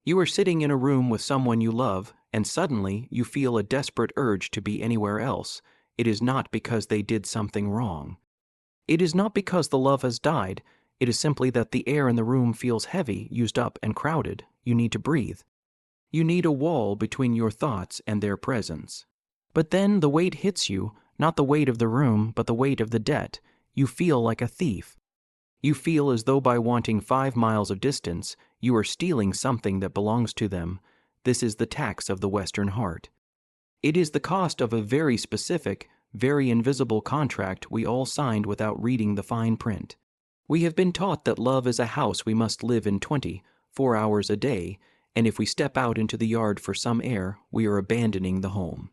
You are sitting in a room with someone you love, and suddenly you feel a desperate urge to be anywhere else. It is not because they did something wrong. It is not because the love has died. It is simply that the air in the room feels heavy, used up, and crowded. You need to breathe. You need a wall between your thoughts and their presence. But then the weight hits you, not the weight of the room, but the weight of the debt. You feel like a thief. You feel as though by wanting 5 miles of distance, you are stealing something that belongs to them. This is the tax of the Western heart. It is the cost of a very specific, very invisible contract we all signed without reading the fine print. We have been taught that love is a house we must live in 24 hours a day, and if we step out into the yard for some air, we are abandoning the home.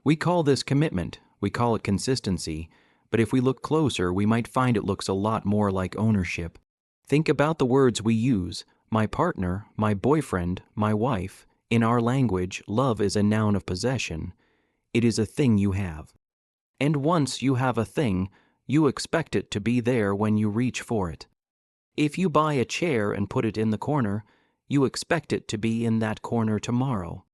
We call this commitment, we call it consistency, but if we look closer, we might find it looks a lot more like ownership. Think about the words we use: my partner, my boyfriend, my wife. In our language, love is a noun of possession. It is a thing you have. And once you have a thing, you expect it to be there when you reach for it. If you buy a chair and put it in the corner, you expect it to be in that corner tomorrow.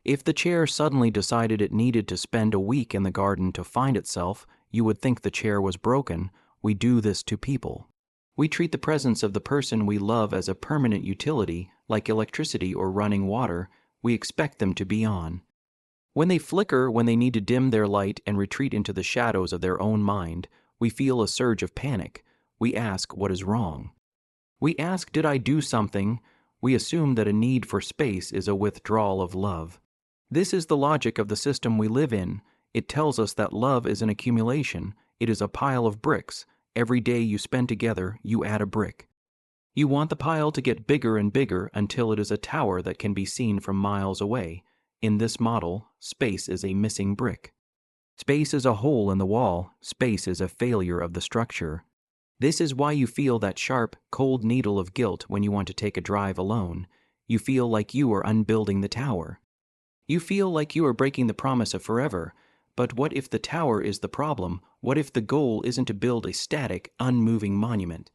If the chair suddenly decided it needed to spend a week in the garden to find itself, you would think the chair was broken. We do this to people. We treat the presence of the person we love as a permanent utility, like electricity or running water. We expect them to be on. When they flicker, when they need to dim their light and retreat into the shadows of their own mind, we feel a surge of panic. We ask, what is wrong? We ask, did I do something? We assume that a need for space is a withdrawal of love. This is the logic of the system we live in. It tells us that love is an accumulation. It is a pile of bricks. Every day you spend together, you add a brick. You want the pile to get bigger and bigger until it is a tower that can be seen from miles away. In this model, space is a missing brick. Space is a hole in the wall. Space is a failure of the structure. This is why you feel that sharp, cold needle of guilt when you want to take a drive alone. You feel like you are unbuilding the tower. You feel like you are breaking the promise of forever. But what if the tower is the problem? What if the goal isn't to build a static, unmoving monument?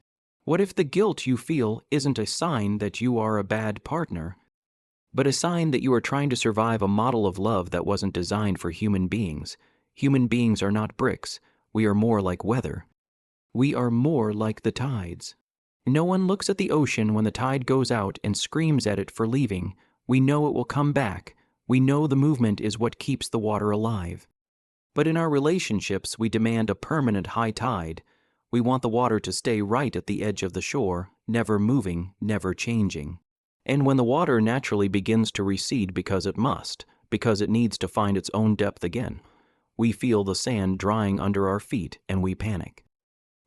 What if the guilt you feel isn't a sign that you are a bad partner, but a sign that you are trying to survive a model of love that wasn't designed for human beings? Human beings are not bricks. We are more like weather. We are more like the tides. No one looks at the ocean when the tide goes out and screams at it for leaving. We know it will come back. We know the movement is what keeps the water alive. But in our relationships, we demand a permanent high tide. We want the water to stay right at the edge of the shore, never moving, never changing. And when the water naturally begins to recede because it must, because it needs to find its own depth again, we feel the sand drying under our feet and we panic.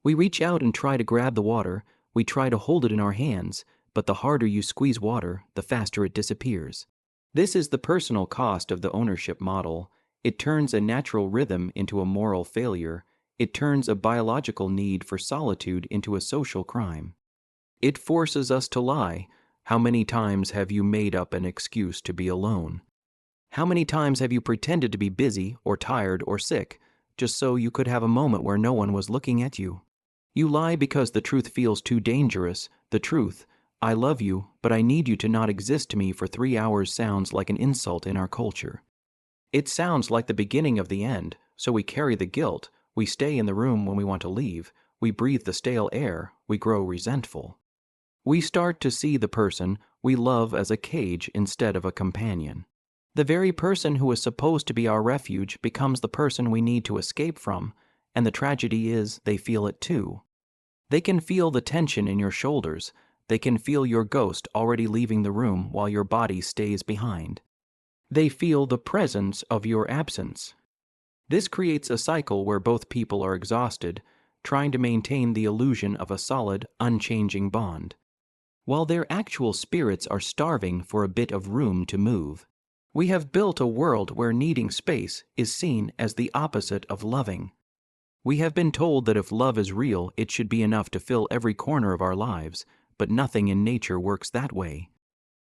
We reach out and try to grab the water. We try to hold it in our hands, but the harder you squeeze water, the faster it disappears. This is the personal cost of the ownership model. It turns a natural rhythm into a moral failure. It turns a biological need for solitude into a social crime. It forces us to lie. How many times have you made up an excuse to be alone? How many times have you pretended to be busy or tired or sick, just so you could have a moment where no one was looking at you? You lie because the truth feels too dangerous. The truth, I love you, but I need you to not exist to me for 3 hours, sounds like an insult in our culture. It sounds like the beginning of the end, so we carry the guilt. We stay in the room when we want to leave. We breathe the stale air. We grow resentful. We start to see the person we love as a cage instead of a companion. The very person who is supposed to be our refuge becomes the person we need to escape from, and the tragedy is they feel it too. They can feel the tension in your shoulders. They can feel your ghost already leaving the room while your body stays behind. They feel the presence of your absence. This creates a cycle where both people are exhausted, trying to maintain the illusion of a solid, unchanging bond, while their actual spirits are starving for a bit of room to move. We have built a world where needing space is seen as the opposite of loving. We have been told that if love is real, it should be enough to fill every corner of our lives, but nothing in nature works that way.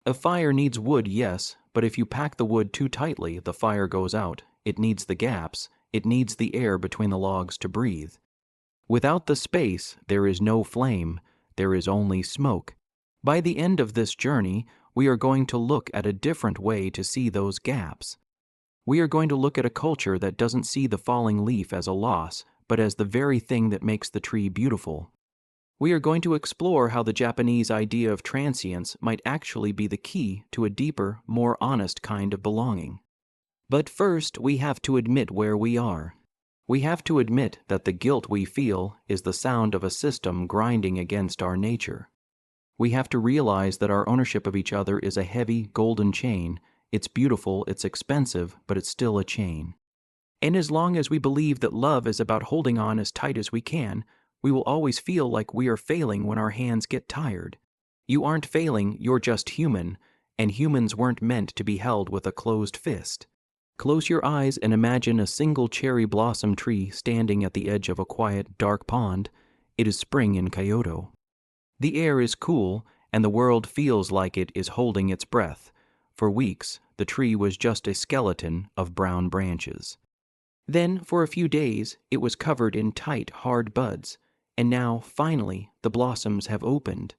A fire needs wood, yes, but if you pack the wood too tightly, the fire goes out. It needs the gaps. It needs the air between the logs to breathe. Without the space, there is no flame. There is only smoke. By the end of this journey, we are going to look at a different way to see those gaps. We are going to look at a culture that doesn't see the falling leaf as a loss, but as the very thing that makes the tree beautiful. We are going to explore how the Japanese idea of transience might actually be the key to a deeper, more honest kind of belonging. But first, we have to admit where we are. We have to admit that the guilt we feel is the sound of a system grinding against our nature. We have to realize that our ownership of each other is a heavy, golden chain. It's beautiful, it's expensive, but it's still a chain. And as long as we believe that love is about holding on as tight as we can, we will always feel like we are failing when our hands get tired. You aren't failing, you're just human, and humans weren't meant to be held with a closed fist. Close your eyes and imagine a single cherry blossom tree standing at the edge of a quiet, dark pond. It is spring in Kyoto. The air is cool, and the world feels like it is holding its breath. For weeks, the tree was just a skeleton of brown branches. Then, for a few days, it was covered in tight, hard buds, and now, finally, the blossoms have opened.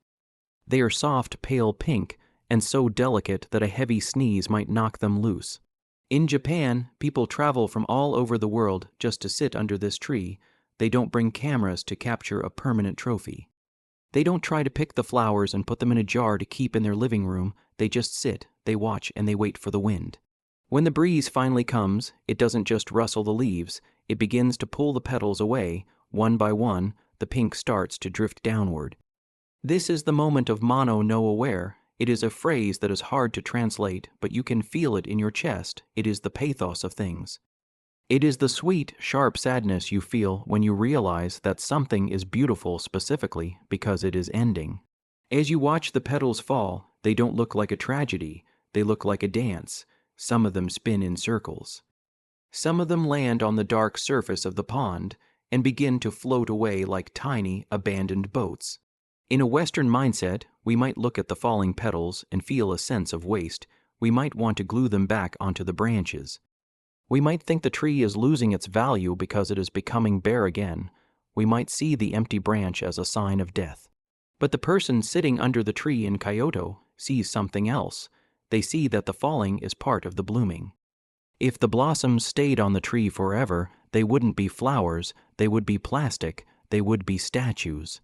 They are soft, pale pink, and so delicate that a heavy sneeze might knock them loose. In Japan, people travel from all over the world just to sit under this tree. They don't bring cameras to capture a permanent trophy. They don't try to pick the flowers and put them in a jar to keep in their living room. They just sit, they watch, and they wait for the wind. When the breeze finally comes, it doesn't just rustle the leaves. It begins to pull the petals away. One by one, the pink starts to drift downward. This is the moment of mono no aware. It is a phrase that is hard to translate, but you can feel it in your chest. It is the pathos of things. It is the sweet, sharp sadness you feel when you realize that something is beautiful specifically because it is ending. As you watch the petals fall, they don't look like a tragedy. They look like a dance. Some of them spin in circles. Some of them land on the dark surface of the pond and begin to float away like tiny, abandoned boats. In a Western mindset, we might look at the falling petals and feel a sense of waste. We might want to glue them back onto the branches. We might think the tree is losing its value because it is becoming bare again. We might see the empty branch as a sign of death. But the person sitting under the tree in Kyoto sees something else. They see that the falling is part of the blooming. If the blossoms stayed on the tree forever, they wouldn't be flowers, they would be plastic, they would be statues.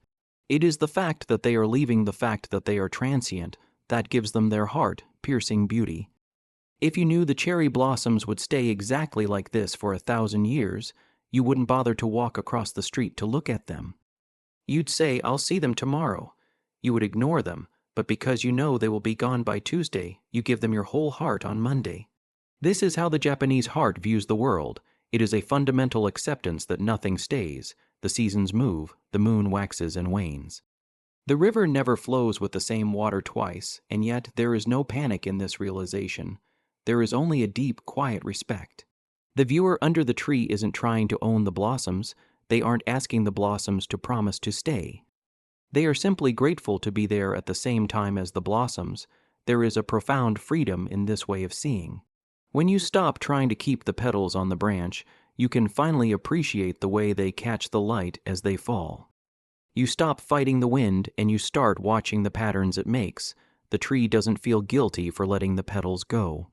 It is the fact that they are leaving the fact that they are transient that gives them their heart-piercing beauty. If you knew the cherry blossoms would stay exactly like this for 1,000 years, you wouldn't bother to walk across the street to look at them. You'd say, "I'll see them tomorrow." You would ignore them, but because you know they will be gone by Tuesday, you give them your whole heart on Monday. This is how the Japanese heart views the world. It is a fundamental acceptance that nothing stays. The seasons move, the moon waxes and wanes. The river never flows with the same water twice, and yet there is no panic in this realization. There is only a deep, quiet respect. The viewer under the tree isn't trying to own the blossoms. They aren't asking the blossoms to promise to stay. They are simply grateful to be there at the same time as the blossoms. There is a profound freedom in this way of seeing. When you stop trying to keep the petals on the branch, you can finally appreciate the way they catch the light as they fall. You stop fighting the wind and you start watching the patterns it makes. The tree doesn't feel guilty for letting the petals go.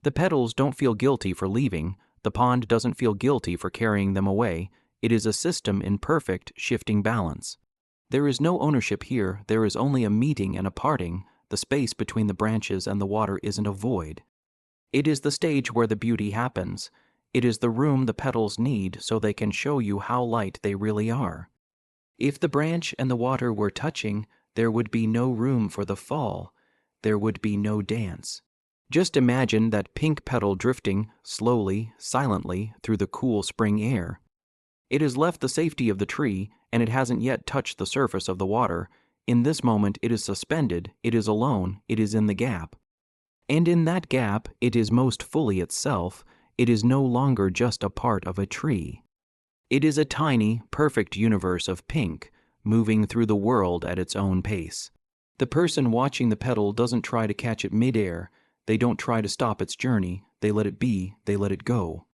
The petals don't feel guilty for leaving. The pond doesn't feel guilty for carrying them away. It is a system in perfect, shifting balance. There is no ownership here. There is only a meeting and a parting. The space between the branches and the water isn't a void. It is the stage where the beauty happens. It is the room the petals need so they can show you how light they really are. If the branch and the water were touching, there would be no room for the fall. There would be no dance. Just imagine that pink petal drifting, slowly, silently, through the cool spring air. It has left the safety of the tree, and it hasn't yet touched the surface of the water. In this moment it is suspended, it is alone, it is in the gap. And in that gap, it is most fully itself. It is no longer just a part of a tree. It is a tiny, perfect universe of pink, moving through the world at its own pace. The person watching the petal doesn't try to catch it midair. They don't try to stop its journey. They let it be, they let it go.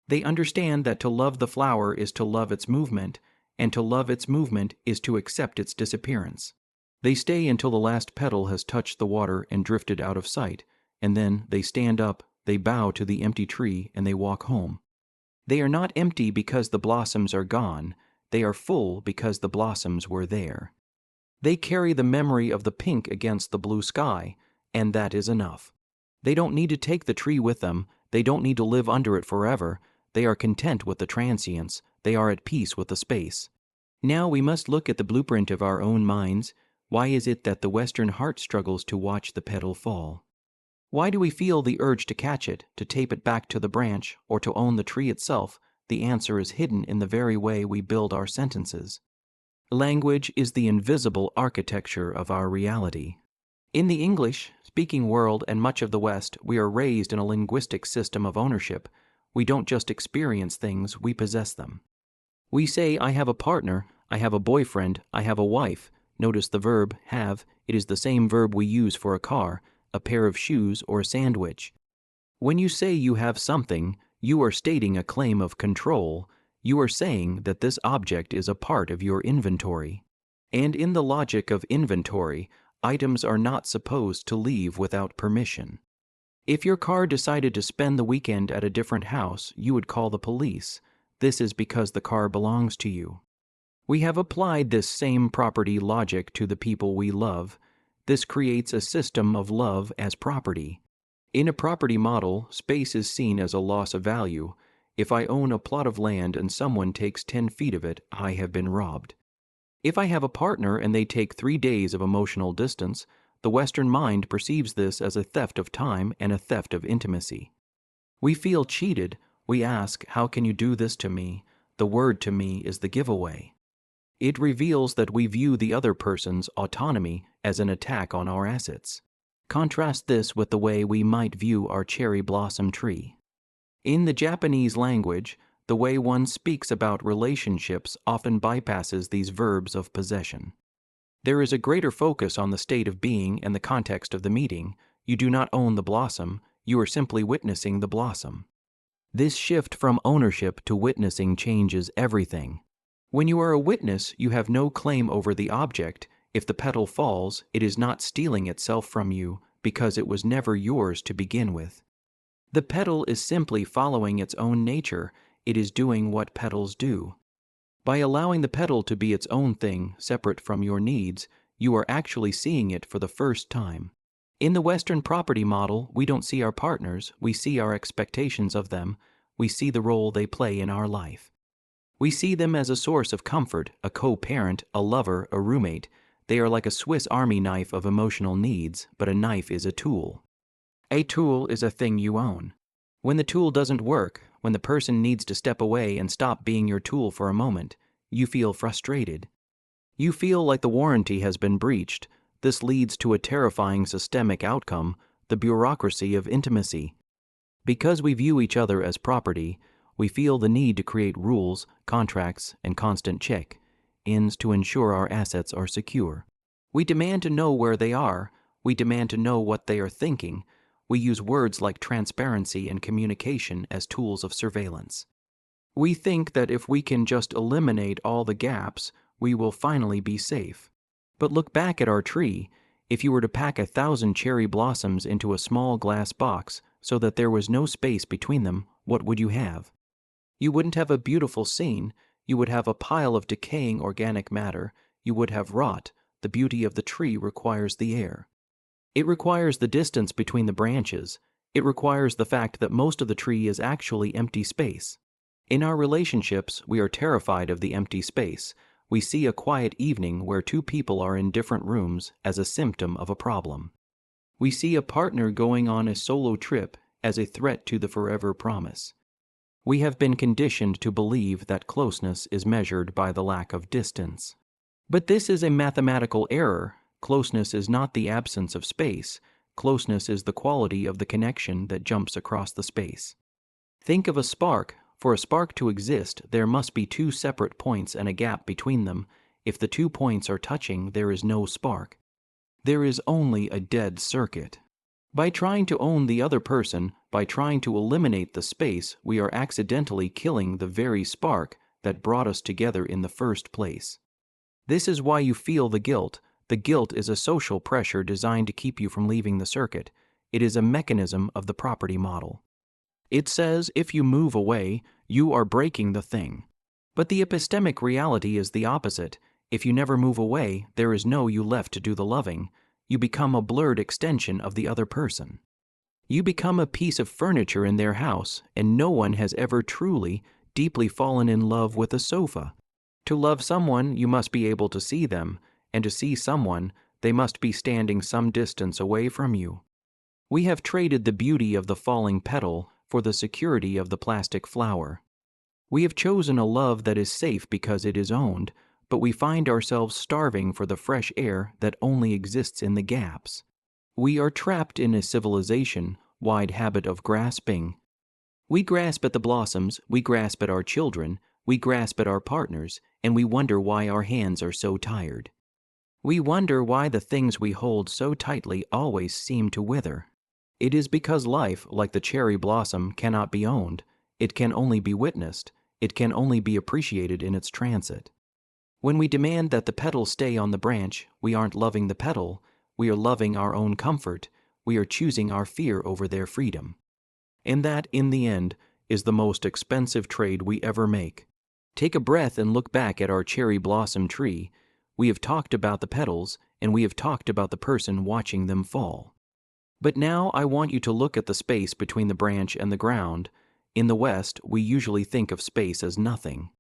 They understand that to love the flower is to love its movement, and to love its movement is to accept its disappearance. They stay until the last petal has touched the water and drifted out of sight, and then they stand up, they bow to the empty tree, and they walk home. They are not empty because the blossoms are gone, they are full because the blossoms were there. They carry the memory of the pink against the blue sky, and that is enough. They don't need to take the tree with them, they don't need to live under it forever, they are content with the transience, they are at peace with the space. Now we must look at the blueprint of our own minds. Why is it that the Western heart struggles to watch the petal fall? Why do we feel the urge to catch it, to tape it back to the branch, or to own the tree itself? The answer is hidden in the very way we build our sentences. Language is the invisible architecture of our reality. In the English-speaking world and much of the West, we are raised in a linguistic system of ownership. We don't just experience things, we possess them. We say, I have a partner, I have a boyfriend, I have a wife. Notice the verb, have. It is the same verb we use for a car, a pair of shoes, or a sandwich. When you say you have something, you are stating a claim of control. You are saying that this object is a part of your inventory. And in the logic of inventory, items are not supposed to leave without permission. If your car decided to spend the weekend at a different house, you would call the police. This is because the car belongs to you. We have applied this same property logic to the people we love. This creates a system of love as property. In a property model, space is seen as a loss of value. If I own a plot of land and someone takes 10 feet of it, I have been robbed. If I have a partner and they take 3 days of emotional distance, the Western mind perceives this as a theft of time and a theft of intimacy. We feel cheated. We ask, how can you do this to me? The word to me is the giveaway. It reveals that we view the other person's autonomy as an attack on our assets. Contrast this with the way we might view our cherry blossom tree. In the Japanese language, the way one speaks about relationships often bypasses these verbs of possession. There is a greater focus on the state of being and the context of the meeting. You do not own the blossom, you are simply witnessing the blossom. This shift from ownership to witnessing changes everything. When you are a witness, you have no claim over the object. If the petal falls, it is not stealing itself from you because it was never yours to begin with. The petal is simply following its own nature. It is doing what petals do. By allowing the petal to be its own thing, separate from your needs, you are actually seeing it for the first time. In the Western property model, we don't see our partners, we see our expectations of them, we see the role they play in our life. We see them as a source of comfort, a co-parent, a lover, a roommate. They are like a Swiss Army knife of emotional needs, but a knife is a tool. A tool is a thing you own. When the tool doesn't work, when the person needs to step away and stop being your tool for a moment, you feel frustrated. You feel like the warranty has been breached. This leads to a terrifying systemic outcome, the bureaucracy of intimacy. Because we view each other as property, we feel the need to create rules, contracts, and constant check-ins to ensure our assets are secure. We demand to know where they are. We demand to know what they are thinking. We use words like transparency and communication as tools of surveillance. We think that if we can just eliminate all the gaps, we will finally be safe. But look back at our tree. If you were to pack 1,000 cherry blossoms into a small glass box so that there was no space between them, what would you have? You wouldn't have a beautiful scene. You would have a pile of decaying organic matter. You would have rot. The beauty of the tree requires the air. It requires the distance between the branches. It requires the fact that most of the tree is actually empty space. In our relationships, we are terrified of the empty space. We see a quiet evening where 2 people are in different rooms as a symptom of a problem. We see a partner going on a solo trip as a threat to the forever promise. We have been conditioned to believe that closeness is measured by the lack of distance. But this is a mathematical error. Closeness is not the absence of space. Closeness is the quality of the connection that jumps across the space. Think of a spark. For a spark to exist, there must be 2 separate points and a gap between them. If the 2 points are touching, there is no spark. There is only a dead circuit. By trying to own the other person, by trying to eliminate the space, we are accidentally killing the very spark that brought us together in the first place. This is why you feel the guilt. The guilt is a social pressure designed to keep you from leaving the circuit. It is a mechanism of the property model. It says if you move away, you are breaking the thing. But the epistemic reality is the opposite. If you never move away, there is no you left to do the loving. You become a blurred extension of the other person. You become a piece of furniture in their house, and no one has ever truly, deeply fallen in love with a sofa. To love someone, you must be able to see them, and to see someone, they must be standing some distance away from you. We have traded the beauty of the falling petal for the security of the plastic flower. We have chosen a love that is safe because it is owned, but we find ourselves starving for the fresh air that only exists in the gaps. We are trapped in a civilization-wide habit of grasping. We grasp at the blossoms, we grasp at our children, we grasp at our partners, and we wonder why our hands are so tired. We wonder why the things we hold so tightly always seem to wither. It is because life, like the cherry blossom, cannot be owned. It can only be witnessed. It can only be appreciated in its transit. When we demand that the petal stay on the branch, we aren't loving the petal. We are loving our own comfort. We are choosing our fear over their freedom. And that, in the end, is the most expensive trade we ever make. Take a breath and look back at our cherry blossom tree. We have talked about the petals, and we have talked about the person watching them fall. But now I want you to look at the space between the branch and the ground. In the West, we usually think of space as nothing.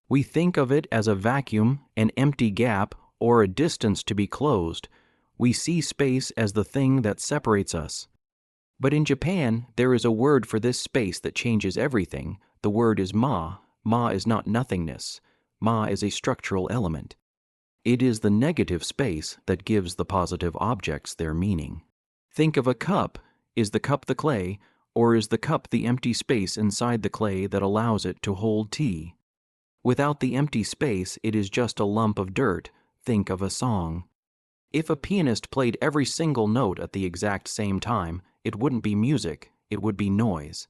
We think of it as a vacuum, an empty gap, or a distance to be closed. We see space as the thing that separates us. But in Japan, there is a word for this space that changes everything. The word is ma. Ma is not nothingness. Ma is a structural element. It is the negative space that gives the positive objects their meaning. Think of a cup. Is the cup the clay, or is the cup the empty space inside the clay that allows it to hold tea? Without the empty space, it is just a lump of dirt. Think of a song. If a pianist played every single note at the exact same time, it wouldn't be music, it would be noise.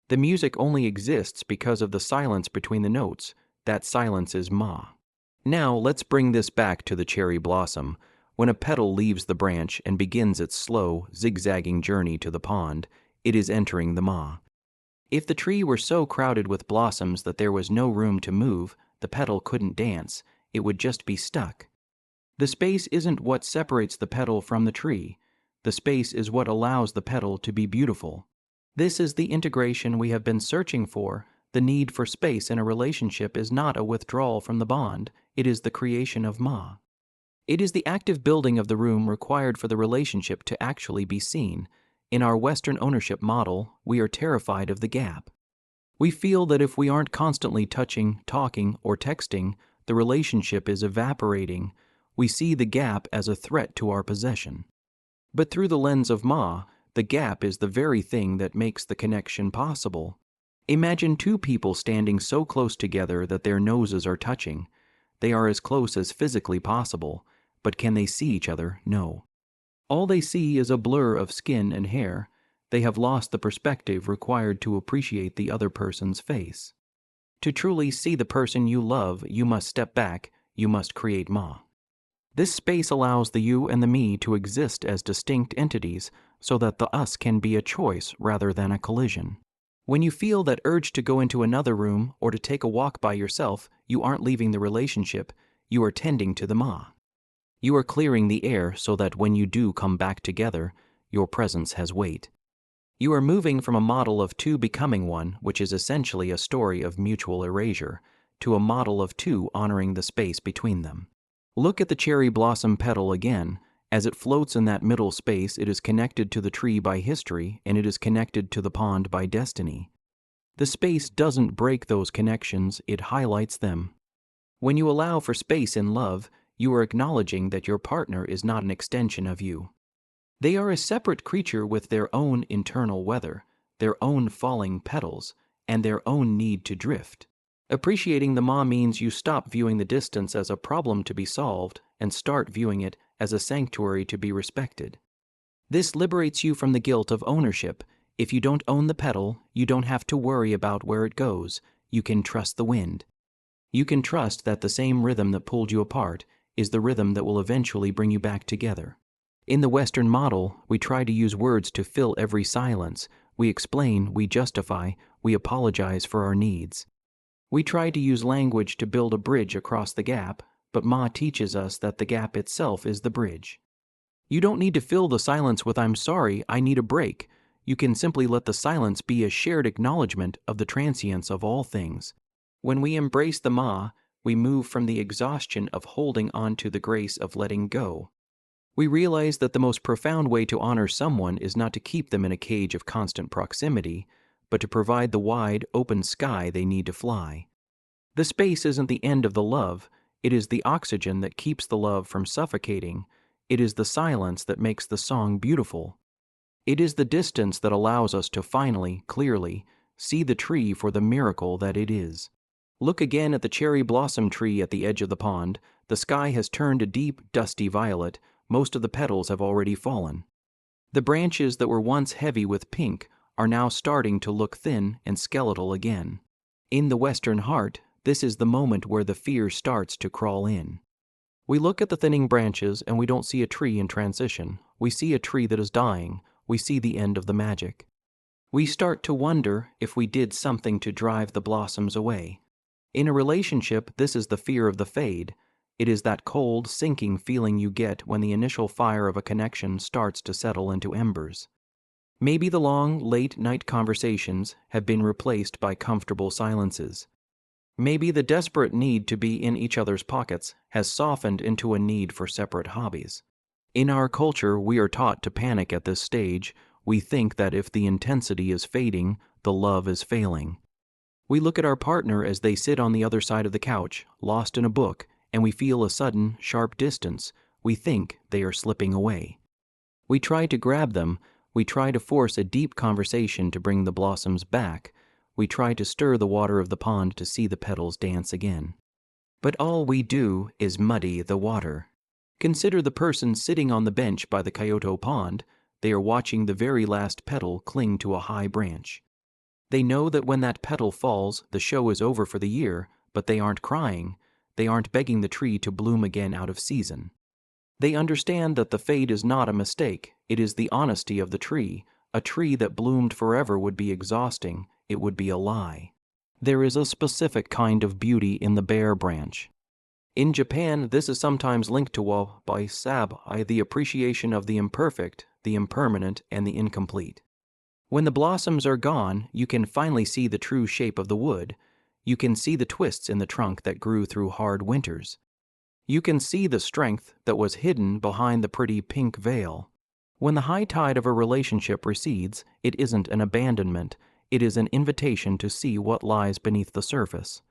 The music only exists because of the silence between the notes. That silence is ma. Now let's bring this back to the cherry blossom. When a petal leaves the branch and begins its slow, zigzagging journey to the pond, it is entering the ma. If the tree were so crowded with blossoms that there was no room to move, the petal couldn't dance, it would just be stuck. The space isn't what separates the petal from the tree. The space is what allows the petal to be beautiful. This is the integration we have been searching for. The need for space in a relationship is not a withdrawal from the bond, it is the creation of ma. It is the active building of the room required for the relationship to actually be seen. In our Western ownership model, we are terrified of the gap. We feel that if we aren't constantly touching, talking, or texting, the relationship is evaporating. We see the gap as a threat to our possession. But through the lens of ma, the gap is the very thing that makes the connection possible. Imagine two people standing so close together that their noses are touching. They are as close as physically possible, but can they see each other? No. All they see is a blur of skin and hair. They have lost the perspective required to appreciate the other person's face. To truly see the person you love, you must step back, you must create ma. This space allows the you and the me to exist as distinct entities so that the us can be a choice rather than a collision. When you feel that urge to go into another room or to take a walk by yourself, you aren't leaving the relationship, you are tending to the ma. You are clearing the air so that when you do come back together, your presence has weight. You are moving from a model of two becoming one, which is essentially a story of mutual erasure, to a model of two honoring the space between them. Look at the cherry blossom petal again. As it floats in that middle space, it is connected to the tree by history, and it is connected to the pond by destiny. The space doesn't break those connections, it highlights them. When you allow for space in love, you are acknowledging that your partner is not an extension of you. They are a separate creature with their own internal weather, their own falling petals, and their own need to drift. Appreciating the ma means you stop viewing the distance as a problem to be solved and start viewing it as a sanctuary to be respected. This liberates you from the guilt of ownership. If you don't own the petal, you don't have to worry about where it goes. You can trust the wind. You can trust that the same rhythm that pulled you apart is the rhythm that will eventually bring you back together. In the Western model, we try to use words to fill every silence. We explain, we justify, we apologize for our needs. We try to use language to build a bridge across the gap, but Ma teaches us that the gap itself is the bridge. You don't need to fill the silence with "I'm sorry, I need a break." You can simply let the silence be a shared acknowledgement of the transience of all things. When we embrace the Ma, we move from the exhaustion of holding on to the grace of letting go. We realize that the most profound way to honor someone is not to keep them in a cage of constant proximity, but to provide the wide, open sky they need to fly. The space isn't the end of the love, it is the oxygen that keeps the love from suffocating. It is the silence that makes the song beautiful. It is the distance that allows us to finally, clearly, see the tree for the miracle that it is. Look again at the cherry blossom tree at the edge of the pond. The sky has turned a deep, dusty violet. Most of the petals have already fallen. The branches that were once heavy with pink are now starting to look thin and skeletal again. In the Western heart, this is the moment where the fear starts to crawl in. We look at the thinning branches and we don't see a tree in transition. We see a tree that is dying. We see the end of the magic. We start to wonder if we did something to drive the blossoms away. In a relationship, this is the fear of the fade. It is that cold, sinking feeling you get when the initial fire of a connection starts to settle into embers. Maybe the long, late-night conversations have been replaced by comfortable silences. Maybe the desperate need to be in each other's pockets has softened into a need for separate hobbies. In our culture, we are taught to panic at this stage. We think that if the intensity is fading, the love is failing. We look at our partner as they sit on the other side of the couch, lost in a book, and we feel a sudden, sharp distance. We think they are slipping away. We try to grab them. We try to force a deep conversation to bring the blossoms back. We try to stir the water of the pond to see the petals dance again. But all we do is muddy the water. Consider the person sitting on the bench by the Kyoto pond. They are watching the very last petal cling to a high branch. They know that when that petal falls, the show is over for the year, but they aren't crying. They aren't begging the tree to bloom again out of season. They understand that the fade is not a mistake. It is the honesty of the tree. A tree that bloomed forever would be exhausting. It would be a lie. There is a specific kind of beauty in the bare branch. In Japan, this is sometimes linked to wabi-sabi, the appreciation of the imperfect, the impermanent, and the incomplete. When the blossoms are gone, you can finally see the true shape of the wood. You can see the twists in the trunk that grew through hard winters. You can see the strength that was hidden behind the pretty pink veil. When the high tide of a relationship recedes, it isn't an abandonment. It is an invitation to see what lies beneath the surface.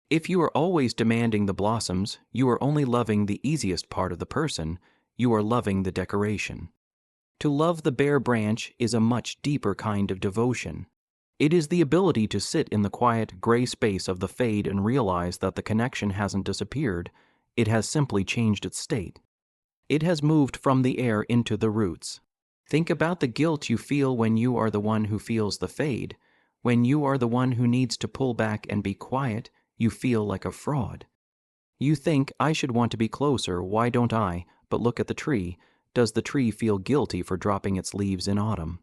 If you are always demanding the blossoms, you are only loving the easiest part of the person. You are loving the decoration. To love the bare branch is a much deeper kind of devotion. It is the ability to sit in the quiet, gray space of the fade and realize that the connection hasn't disappeared. It has simply changed its state. It has moved from the air into the roots. Think about the guilt you feel when you are the one who feels the fade. When you are the one who needs to pull back and be quiet, you feel like a fraud. You think, I should want to be closer, why don't I? But look at the tree. Does the tree feel guilty for dropping its leaves in autumn?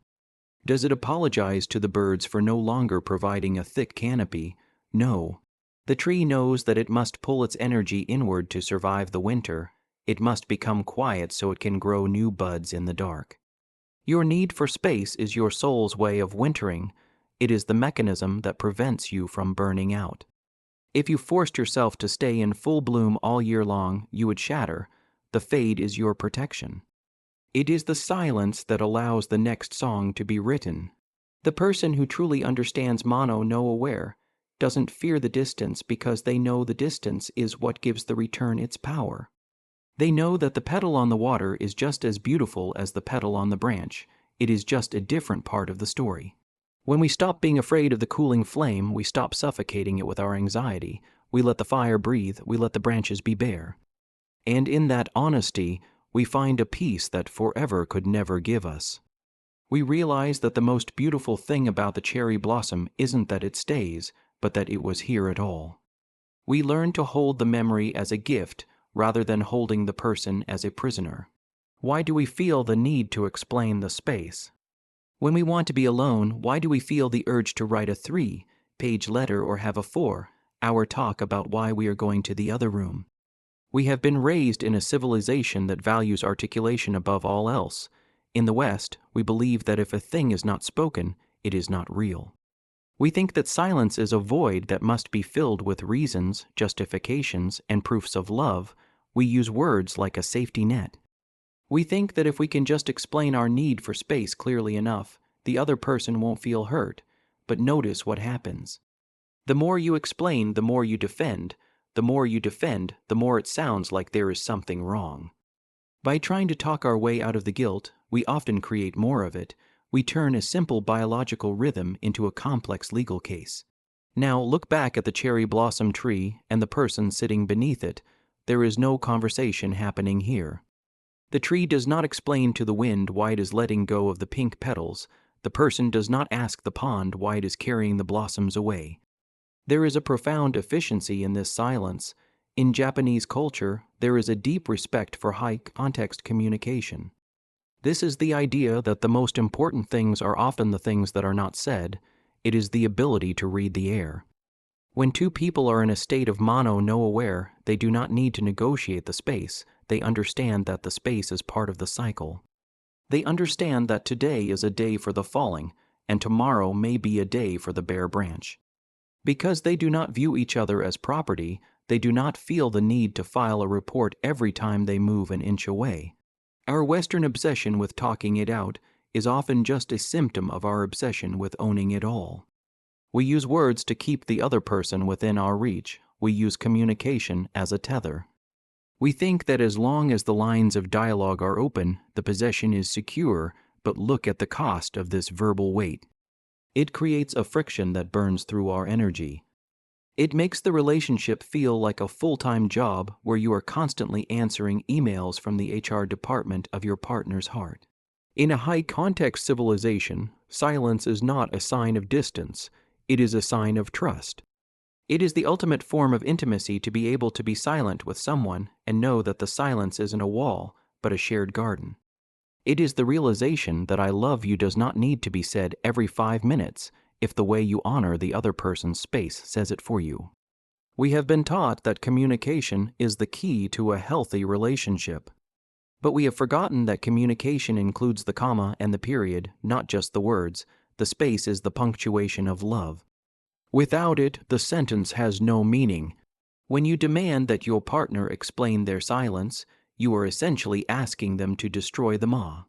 Does it apologize to the birds for no longer providing a thick canopy? No. The tree knows that it must pull its energy inward to survive the winter. It must become quiet so it can grow new buds in the dark. Your need for space is your soul's way of wintering. It is the mechanism that prevents you from burning out. If you forced yourself to stay in full bloom all year long, you would shatter. The fade is your protection. It is the silence that allows the next song to be written. The person who truly understands mono no aware doesn't fear the distance because they know the distance is what gives the return its power. They know that the petal on the water is just as beautiful as the petal on the branch. It is just a different part of the story. When we stop being afraid of the cooling flame, we stop suffocating it with our anxiety. We let the fire breathe. We let the branches be bare. And in that honesty, we find a peace that forever could never give us. We realize that the most beautiful thing about the cherry blossom isn't that it stays, but that it was here at all. We learn to hold the memory as a gift rather than holding the person as a prisoner. Why do we feel the need to explain the space? When we want to be alone, why do we feel the urge to write a 3-page letter or have a 4-hour talk about why we are going to the other room? We have been raised in a civilization that values articulation above all else. In the West, we believe that if a thing is not spoken, it is not real. We think that silence is a void that must be filled with reasons, justifications, and proofs of love. We use words like a safety net. We think that if we can just explain our need for space clearly enough, the other person won't feel hurt. But notice what happens. The more you explain, the more you defend. The more you defend, the more it sounds like there is something wrong. By trying to talk our way out of the guilt, we often create more of it. We turn a simple biological rhythm into a complex legal case. Now look back at the cherry blossom tree and the person sitting beneath it. There is no conversation happening here. The tree does not explain to the wind why it is letting go of the pink petals. The person does not ask the pond why it is carrying the blossoms away. There is a profound efficiency in this silence. In Japanese culture, there is a deep respect for high-context communication. This is the idea that the most important things are often the things that are not said. It is the ability to read the air. When two people are in a state of mono-no-aware, they do not need to negotiate the space. They understand that the space is part of the cycle. They understand that today is a day for the falling, and tomorrow may be a day for the bare branch. Because they do not view each other as property, they do not feel the need to file a report every time they move an inch away. Our Western obsession with talking it out is often just a symptom of our obsession with owning it all. We use words to keep the other person within our reach. We use communication as a tether. We think that as long as the lines of dialogue are open, the possession is secure, but look at the cost of this verbal weight. It creates a friction that burns through our energy. It makes the relationship feel like a full-time job where you are constantly answering emails from the HR department of your partner's heart. In a high-context civilization, silence is not a sign of distance. It is a sign of trust. It is the ultimate form of intimacy to be able to be silent with someone and know that the silence isn't a wall, but a shared garden. It is the realization that I love you does not need to be said every 5 minutes if the way you honor the other person's space says it for you. We have been taught that communication is the key to a healthy relationship. But we have forgotten that communication includes the comma and the period, not just the words. The space is the punctuation of love. Without it, the sentence has no meaning. When you demand that your partner explain their silence, you are essentially asking them to destroy the ma.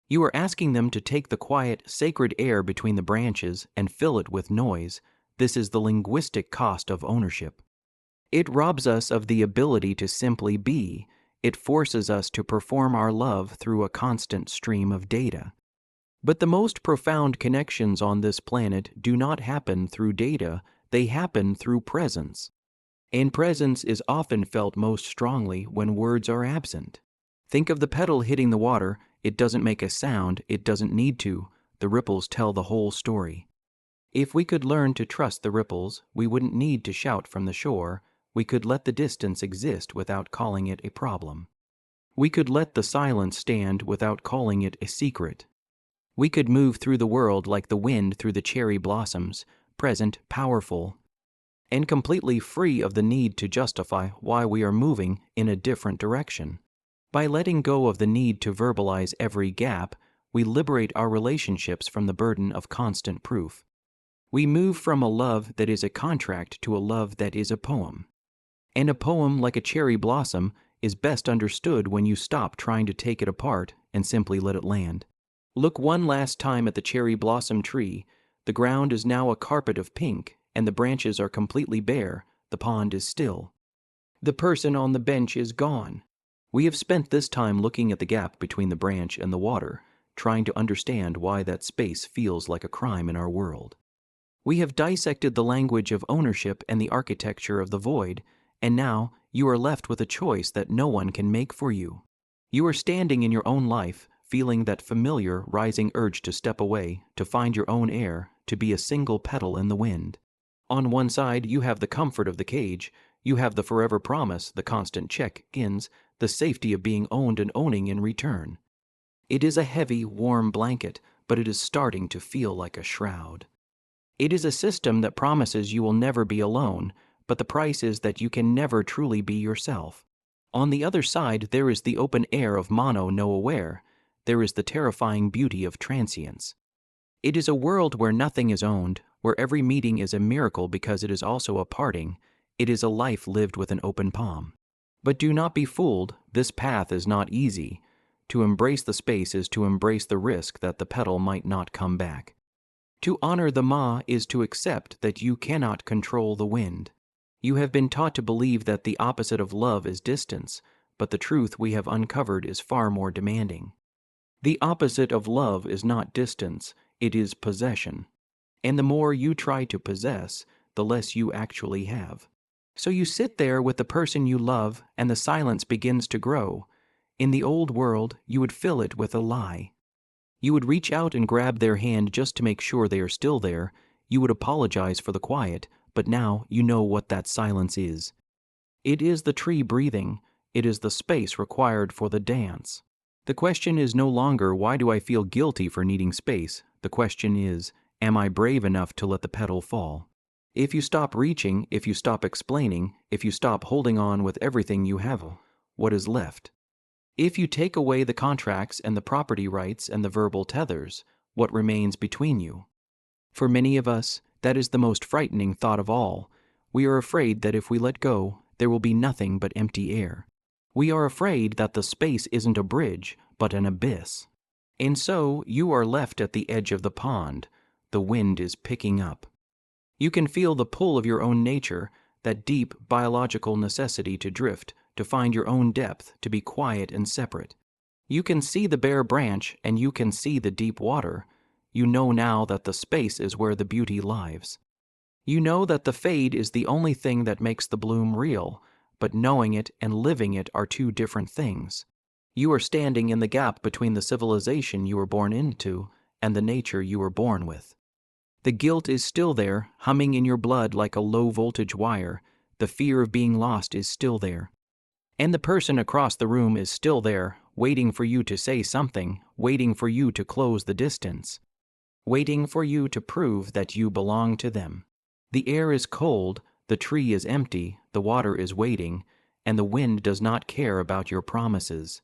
You are asking them to take the quiet, sacred air between the branches and fill it with noise. This is the linguistic cost of ownership. It robs us of the ability to simply be. It forces us to perform our love through a constant stream of data. But the most profound connections on this planet do not happen through data, they happen through presence. And presence is often felt most strongly when words are absent. Think of the pedal hitting the water. It doesn't make a sound, it doesn't need to. The ripples tell the whole story. If we could learn to trust the ripples, we wouldn't need to shout from the shore. We could let the distance exist without calling it a problem. We could let the silence stand without calling it a secret. We could move through the world like the wind through the cherry blossoms, present, powerful, and completely free of the need to justify why we are moving in a different direction. By letting go of the need to verbalize every gap, we liberate our relationships from the burden of constant proof. We move from a love that is a contract to a love that is a poem. And a poem, like a cherry blossom, is best understood when you stop trying to take it apart and simply let it land. Look one last time at the cherry blossom tree. The ground is now a carpet of pink, and the branches are completely bare. The pond is still. The person on the bench is gone. We have spent this time looking at the gap between the branch and the water, trying to understand why that space feels like a crime in our world. We have dissected the language of ownership and the architecture of the void, and now you are left with a choice that no one can make for you. You are standing in your own life, feeling that familiar, rising urge to step away, to find your own air, to be a single petal in the wind. On one side, you have the comfort of the cage. You have the forever promise, the constant check-ins, the safety of being owned and owning in return. It is a heavy, warm blanket, but it is starting to feel like a shroud. It is a system that promises you will never be alone, but the price is that you can never truly be yourself. On the other side, there is the open air of no-aware. There is the terrifying beauty of transience. It is a world where nothing is owned, where every meeting is a miracle because it is also a parting. It is a life lived with an open palm. But do not be fooled, this path is not easy. To embrace the space is to embrace the risk that the petal might not come back. To honor the Ma is to accept that you cannot control the wind. You have been taught to believe that the opposite of love is distance, but the truth we have uncovered is far more demanding. The opposite of love is not distance, it is possession. And the more you try to possess, the less you actually have. So you sit there with the person you love, and the silence begins to grow. In the old world, you would fill it with a lie. You would reach out and grab their hand just to make sure they are still there. You would apologize for the quiet, but now you know what that silence is. It is the tree breathing. It is the space required for the dance. The question is no longer, why do I feel guilty for needing space? The question is, am I brave enough to let the petal fall? If you stop reaching, if you stop explaining, if you stop holding on with everything you have, what is left? If you take away the contracts and the property rights and the verbal tethers, what remains between you? For many of us, that is the most frightening thought of all. We are afraid that if we let go, there will be nothing but empty air. We are afraid that the space isn't a bridge, but an abyss. And so you are left at the edge of the pond. The wind is picking up. You can feel the pull of your own nature, that deep biological necessity to drift, to find your own depth, to be quiet and separate. You can see the bare branch, and you can see the deep water. You know now that the space is where the beauty lives. You know that the fade is the only thing that makes the bloom real, but knowing it and living it are two different things. You are standing in the gap between the civilization you were born into and the nature you were born with. The guilt is still there, humming in your blood like a low-voltage wire. The fear of being lost is still there. And the person across the room is still there, waiting for you to say something, waiting for you to close the distance, waiting for you to prove that you belong to them. The air is cold, the tree is empty, the water is waiting, and the wind does not care about your promises.